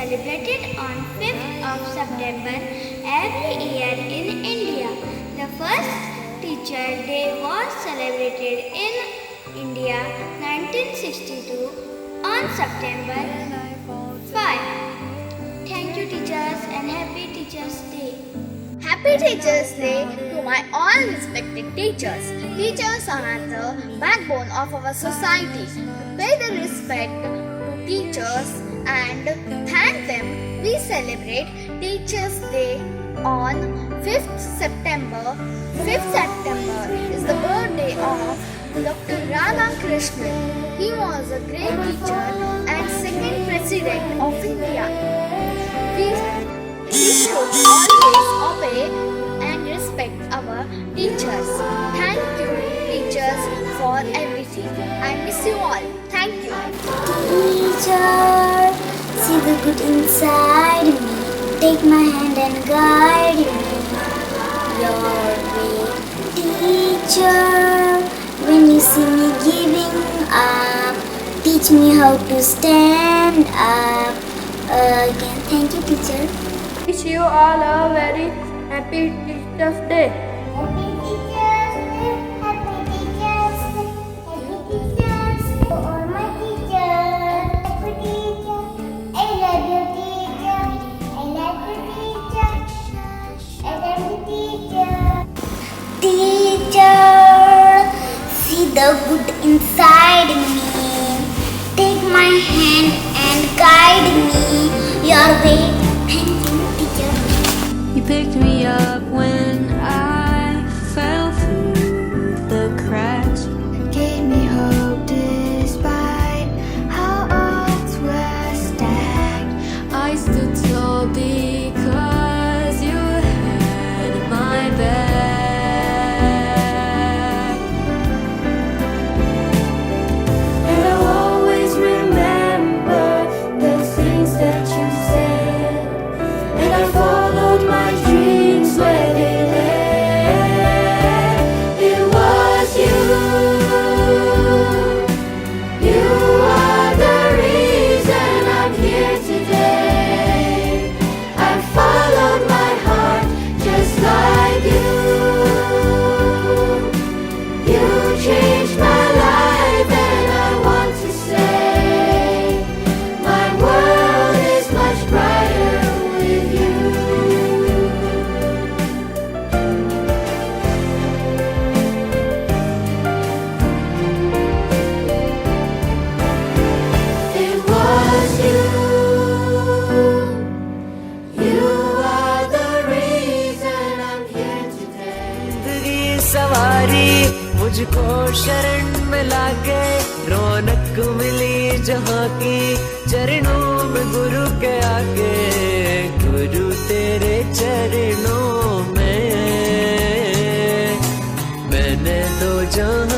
celebrated on 5th of September every year in India. The first Teacher Day was celebrated in India 1962 on September 5. Thank you teachers and happy Teachers Day. Happy Teachers Day to my all respected teachers. Teachers are the backbone of our society. To pay the respect to teachers and thank them, we celebrate Teachers Day on 5th September. 5th September is the birthday of Dr. Krishnan. He was a great teacher and second president of India. We should always obey and respect our teachers. Thank you, teachers, for everything. I miss you all. Thank you. Teacher, see the good inside me. Take my hand and guide me your way. Teacher, when you see me giving up, teach me how to stand up again. Thank you, teacher. Wish you all a very happy Teachers Day. Happy Teachers Day, Happy Teachers Day, Happy Teachers Day to all my teachers. Happy teacher, I love you teacher, I love you teacher, I love you teacher. Teacher, see the good inside me. Take my hand and guide me your way. You picked me up when I fell through the cracks. Gave me hope despite how odds were stacked. I stood tall because you had my back. And I'll always remember the things that you said. And I followed my dreams where they led. It was you. You are the reason I'm here today. I followed my heart just like you. You changed my life and I want to say my world is much brighter with you. It was you. You are the reason I'm here today. जिंदगी सवारी मुझको शरण में लाके रौनक मिली जहाँ की चरणों में गुरु के आके गुरु तेरे चरणों में मैंने तो जहाँ